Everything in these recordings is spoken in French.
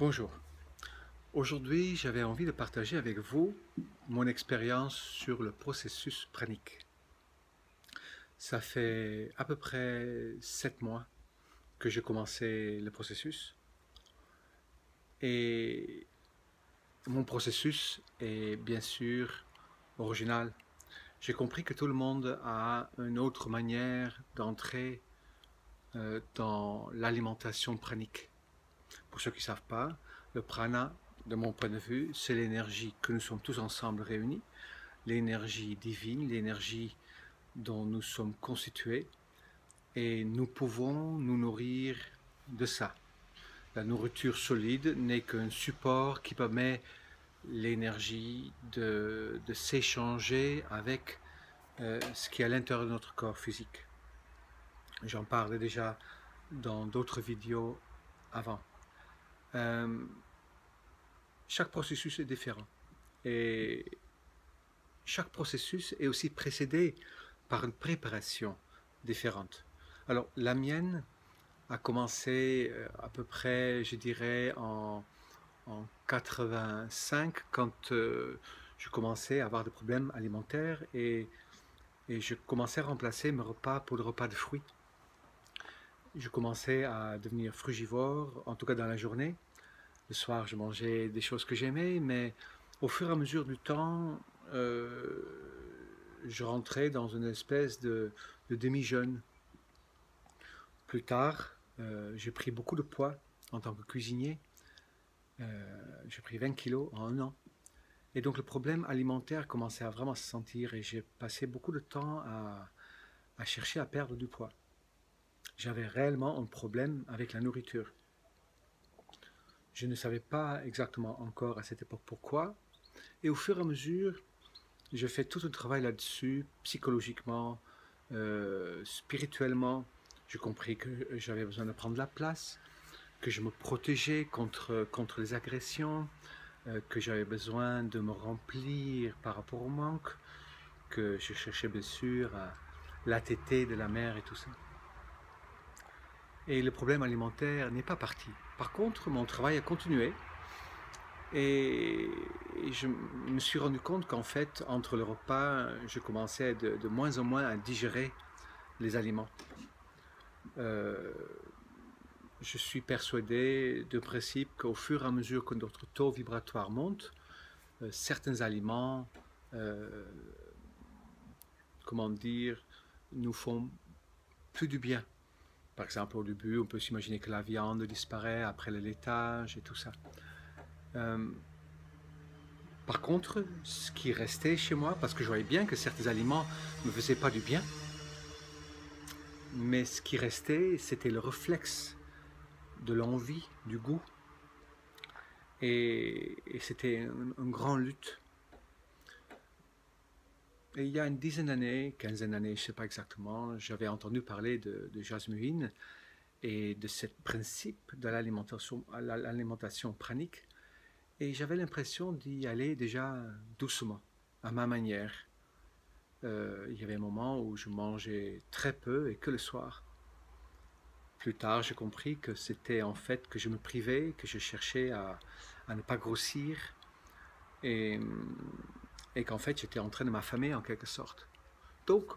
Bonjour. Aujourd'hui, j'avais envie de partager avec vous mon expérience sur le processus pranique. Ça fait à peu près 7 mois que j'ai commencé le processus et mon processus est bien sûr original. J'ai compris que tout le monde a une autre manière d'entrer dans l'alimentation pranique. Pour ceux qui ne savent pas, le prana, de mon point de vue, c'est l'énergie que nous sommes tous ensemble réunis, l'énergie divine, l'énergie dont nous sommes constitués, et nous pouvons nous nourrir de ça. La nourriture solide n'est qu'un support qui permet l'énergie de s'échanger avec ce qui est à l'intérieur de notre corps physique. J'en parlais déjà dans d'autres vidéos avant. Chaque processus est différent et chaque processus est aussi précédé par une préparation différente. Alors la mienne a commencé à peu près, je dirais, en 85 quand je commençais à avoir des problèmes alimentaires et je commençais à remplacer mes repas pour des repas de fruits. Je commençais à devenir frugivore, en tout cas dans la journée. Le soir, je mangeais des choses que j'aimais, mais au fur et à mesure du temps, je rentrais dans une espèce de demi-jeûne. Plus tard, j'ai pris beaucoup de poids en tant que cuisinier. J'ai pris 20 kilos en un an. Et donc le problème alimentaire commençait à vraiment se sentir et j'ai passé beaucoup de temps à chercher à perdre du poids. J'avais réellement un problème avec la nourriture. Je ne savais pas exactement encore à cette époque pourquoi. Et au fur et à mesure, j'ai fait tout un travail là-dessus, psychologiquement, spirituellement. J'ai compris que j'avais besoin de prendre la place, que je me protégeais contre les agressions, que j'avais besoin de me remplir par rapport au manque, que je cherchais bien sûr la tétée de la mère et tout ça. Et le problème alimentaire n'est pas parti. Par contre, mon travail a continué et je me suis rendu compte qu'en fait, entre le repas, je commençais de moins en moins à digérer les aliments. Je suis persuadé de principe qu'au fur et à mesure que notre taux vibratoire monte, certains aliments, comment dire, nous font plus du bien. Par exemple, au début, on peut s'imaginer que la viande disparaît après le laitage et tout ça. Par contre, ce qui restait chez moi, parce que je voyais bien que certains aliments ne me faisaient pas du bien, mais ce qui restait, c'était le réflexe de l'envie, du goût. Et c'était une grande lutte. Et il y a une dizaine d'années, quinzaine d'années, je ne sais pas exactement, j'avais entendu parler de Jasmuheen et de ce principe de l'alimentation pranique. Et j'avais l'impression d'y aller déjà doucement, à ma manière. Il y avait un moment où je mangeais très peu et que le soir. Plus tard, j'ai compris que c'était en fait que je me privais, que je cherchais à ne pas grossir et qu'en fait j'étais en train de m'affamer en quelque sorte. Donc,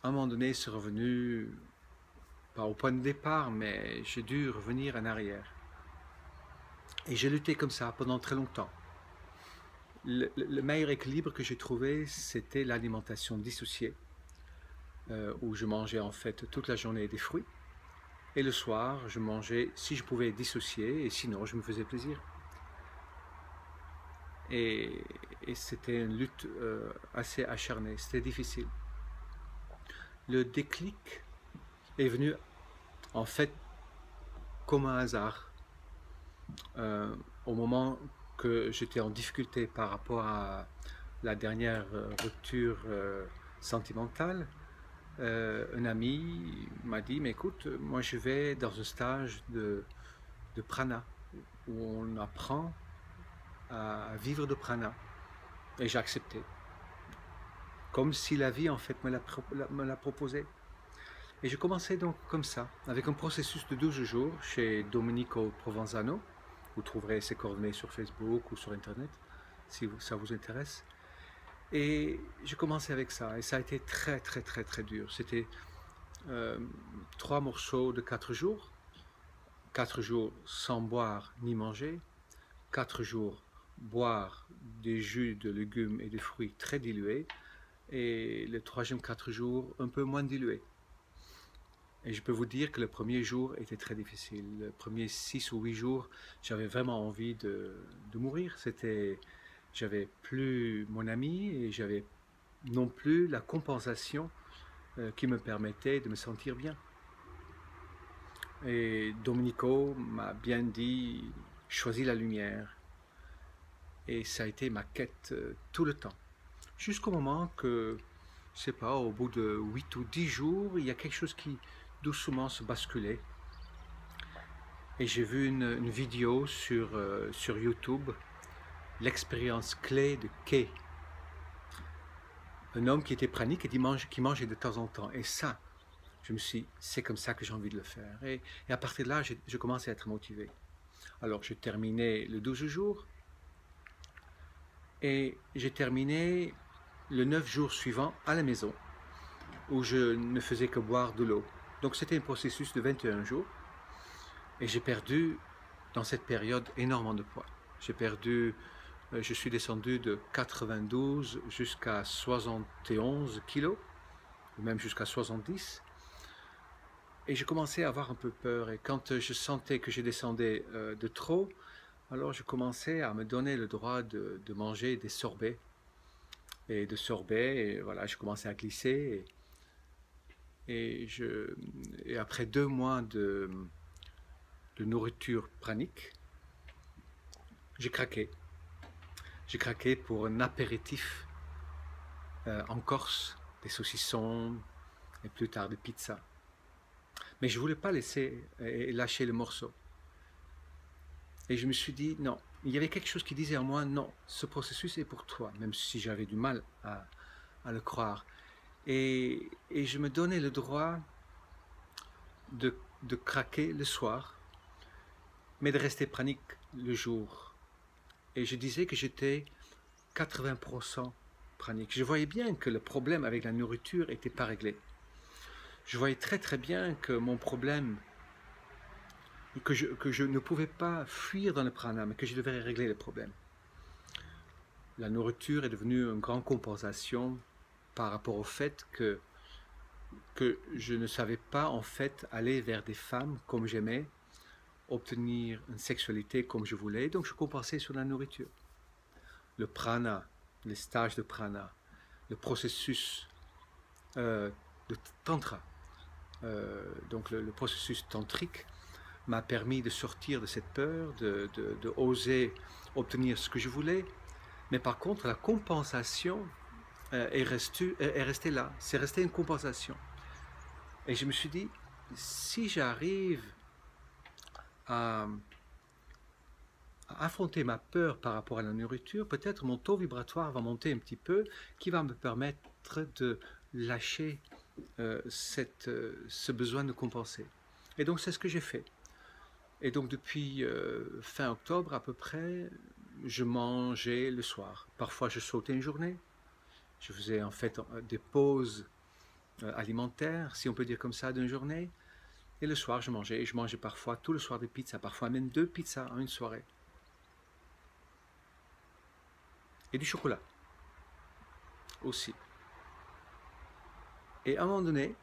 à un moment donné, c'est revenu, pas au point de départ, mais j'ai dû revenir en arrière. Et j'ai lutté comme ça pendant très longtemps. Le meilleur équilibre que j'ai trouvé, c'était l'alimentation dissociée, où je mangeais en fait toute la journée des fruits. Et le soir, je mangeais, si je pouvais, dissocier, et sinon, je me faisais plaisir. Et c'était une lutte assez acharnée, c'était difficile. Le déclic est venu, en fait, comme un hasard. Au moment que j'étais en difficulté par rapport à la dernière rupture sentimentale, un ami m'a dit, mais écoute, moi je vais dans un stage de prana, où on apprend à vivre de prana. Et j'ai accepté. Comme si la vie en fait me l'a proposé. Et j'ai commencé donc comme ça, avec un processus de 12 jours chez Domenico Provenzano, Vous trouverez ses coordonnées sur Facebook ou sur Internet, si ça vous intéresse. Et j'ai commencé avec ça, et ça a été très très très très dur. C'était 3 morceaux de 4 jours, 4 jours sans boire ni manger, 4 jours boire des jus de légumes et de fruits très dilués, et le troisième 4 jours un peu moins dilués. Et je peux vous dire que le premier jour était très difficile. Le premier 6 ou 8 jours, j'avais vraiment envie de mourir. J'avais plus mon ami et j'avais non plus la compensation qui me permettait de me sentir bien. Et Domenico m'a bien dit, choisis la lumière. Et ça a été ma quête tout le temps. Jusqu'au moment que, je sais pas, au bout de 8 ou 10 jours, il y a quelque chose qui doucement se basculait. Et j'ai vu une vidéo sur YouTube, l'expérience clé de Kay. Un homme qui était pranique et qui mangeait de temps en temps. Et ça, je me suis dit, c'est comme ça que j'ai envie de le faire. Et à partir de là, je commençais à être motivé. Alors, j'ai terminé le 12 jours et j'ai terminé le 9 jours suivant à la maison, où je ne faisais que boire de l'eau. Donc, c'était un processus de 21 jours. Et j'ai perdu, dans cette période, énormément de poids. Je suis descendu de 92 jusqu'à 71 kilos, ou même jusqu'à 70. Et je commençais à avoir un peu peur. Et quand je sentais que je descendais de trop, alors je commençais à me donner le droit de manger des sorbets. Et voilà, je commençais à glisser. Et après 2 mois de nourriture pranique, j'ai craqué. J'ai craqué pour un apéritif en Corse, des saucissons et plus tard des pizzas. Mais je ne voulais pas lâcher le morceau. Et je me suis dit, non, il y avait quelque chose qui disait en moi, non, ce processus est pour toi, même si j'avais du mal à le croire. Et je me donnais le droit de craquer le soir, mais de rester pranique le jour. Et je disais que j'étais 80% pranique. Je voyais bien que le problème avec la nourriture n'était pas réglé. Je voyais très très bien que mon problème, que je ne pouvais pas fuir dans le prana, mais que je devais régler le problème. La nourriture est devenue une grande compensation par rapport au fait que je ne savais pas en fait aller vers des femmes comme j'aimais, obtenir une sexualité comme je voulais, donc je compensais sur la nourriture. Le prana, les stages de prana, le processus de tantra, donc le processus tantrique m'a permis de sortir de cette peur, de oser obtenir ce que je voulais. Mais par contre, la compensation est restée là. C'est resté une compensation. Et je me suis dit, si j'arrive à affronter ma peur par rapport à la nourriture, peut-être mon taux vibratoire va monter un petit peu, qui va me permettre de lâcher ce besoin de compenser. Et donc c'est ce que j'ai fait. Et donc depuis fin octobre à peu près, je mangeais le soir. Parfois je sautais une journée. Je faisais en fait des pauses alimentaires, si on peut dire comme ça, d'une journée. Et le soir je mangeais. Et je mangeais parfois tout le soir des pizzas, parfois même 2 pizzas en une soirée. Et du chocolat aussi. Et à un moment donné,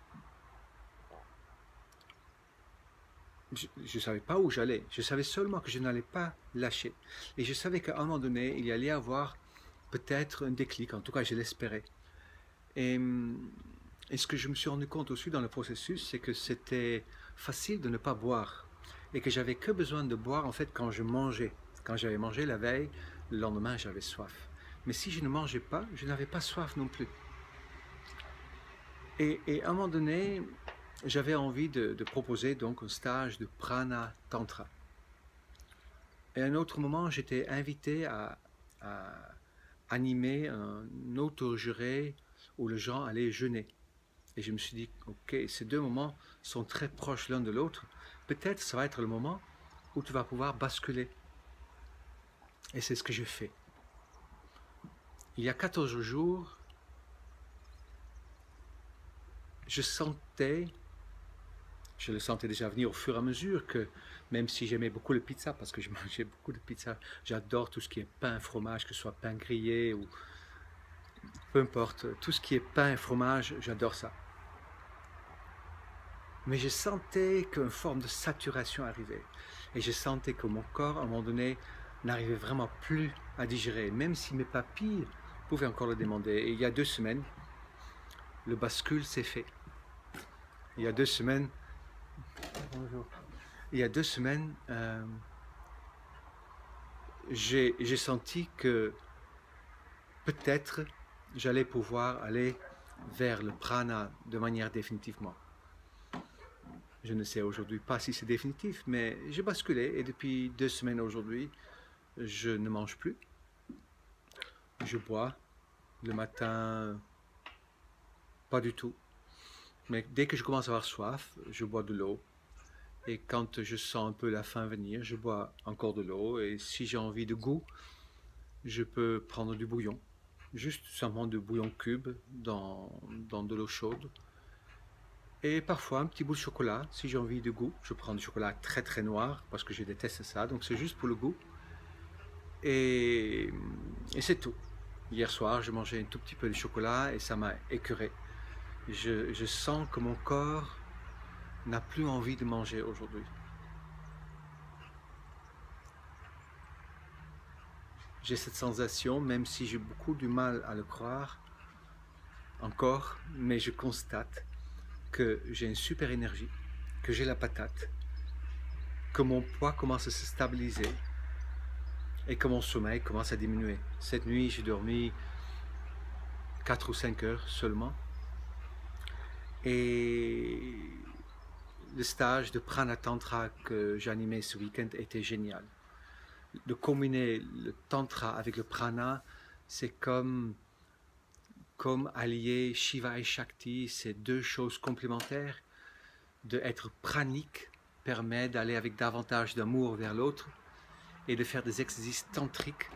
je ne savais pas où j'allais. Je savais seulement que je n'allais pas lâcher. Et je savais qu'à un moment donné, il y allait avoir peut-être un déclic. En tout cas, je l'espérais. Et ce que je me suis rendu compte aussi dans le processus, c'est que c'était facile de ne pas boire. Et que j'avais que besoin de boire en fait quand je mangeais. Quand j'avais mangé la veille, le lendemain, j'avais soif. Mais si je ne mangeais pas, je n'avais pas soif non plus. Et à un moment donné, j'avais envie de proposer donc un stage de prana tantra. Et à un autre moment, j'étais invité à animer un autre juré où les gens allaient jeûner. Et je me suis dit, ok, ces 2 moments sont très proches l'un de l'autre. Peut-être ça va être le moment où tu vas pouvoir basculer. Et c'est ce que je fais. Il y a 14 jours, je le sentais déjà venir au fur et à mesure que, même si j'aimais beaucoup le pizza, parce que je mangeais beaucoup de pizza, j'adore tout ce qui est pain, fromage, que ce soit pain grillé ou peu importe, tout ce qui est pain et fromage, j'adore ça. Mais je sentais qu'une forme de saturation arrivait. Et je sentais que mon corps, à un moment donné, n'arrivait vraiment plus à digérer, même si mes papilles pouvaient encore le demander. Et il y a 2 semaines, le bascule s'est fait. Il y a 2 semaines, bonjour. Il y a 2 semaines, j'ai senti que peut-être j'allais pouvoir aller vers le prana de manière définitivement. Je ne sais aujourd'hui pas si c'est définitif, mais j'ai basculé et depuis 2 semaines aujourd'hui, je ne mange plus. Je bois le matin, pas du tout. Mais dès que je commence à avoir soif, je bois de l'eau. Et quand je sens un peu la faim venir, je bois encore de l'eau. Et si j'ai envie de goût, je peux prendre du bouillon. Juste simplement du bouillon cube dans de l'eau chaude. Et parfois un petit bout de chocolat, si j'ai envie de goût. Je prends du chocolat très très noir parce que je déteste ça. Donc c'est juste pour le goût. Et c'est tout. Hier soir, je mangeais un tout petit peu de chocolat et ça m'a écœuré. Je sens que mon corps n'a plus envie de manger aujourd'hui. J'ai cette sensation, même si j'ai beaucoup du mal à le croire encore, mais je constate que j'ai une super énergie, que j'ai la patate, que mon poids commence à se stabiliser et que mon sommeil commence à diminuer. Cette nuit, j'ai dormi 4 ou 5 heures seulement. Et le stage de Prana Tantra que j'animais ce week-end était génial. De combiner le Tantra avec le Prana, c'est comme allier Shiva et Shakti, c'est 2 choses complémentaires. De être pranique permet d'aller avec davantage d'amour vers l'autre et de faire des exercices tantriques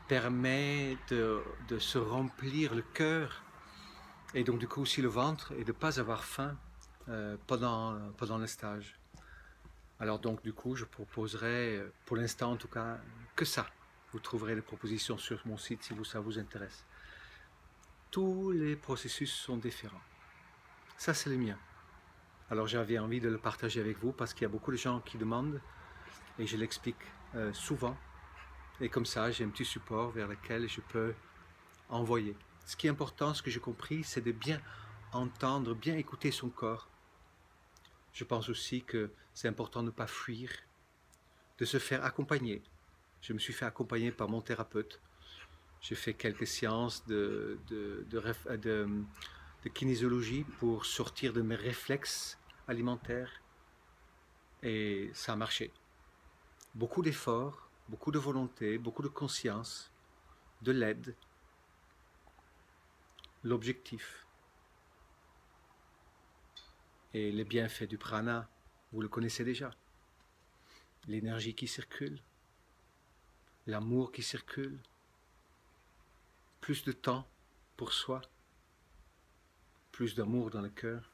permet de se remplir le cœur et donc du coup aussi le ventre et de ne pas avoir faim pendant le stage. Alors donc du coup je proposerai pour l'instant en tout cas que ça. Vous trouverez les propositions sur mon site si ça vous intéresse. Tous les processus sont différents. Ça c'est le mien. Alors j'avais envie de le partager avec vous parce qu'il y a beaucoup de gens qui demandent et je l'explique souvent. Et comme ça j'ai un petit support vers lequel je peux envoyer. Ce qui est important, ce que j'ai compris, c'est de bien entendre, bien écouter son corps. Je pense aussi que c'est important de ne pas fuir, de se faire accompagner. Je me suis fait accompagner par mon thérapeute. J'ai fait quelques séances de kinésiologie pour sortir de mes réflexes alimentaires et ça a marché. Beaucoup d'efforts, beaucoup de volonté, beaucoup de conscience, de l'aide, l'objectif. Et les bienfaits du prana, vous le connaissez déjà. L'énergie qui circule, l'amour qui circule, plus de temps pour soi, plus d'amour dans le cœur,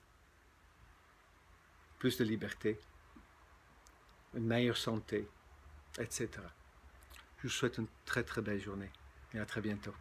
plus de liberté, une meilleure santé, etc. Je vous souhaite une très très belle journée et à très bientôt.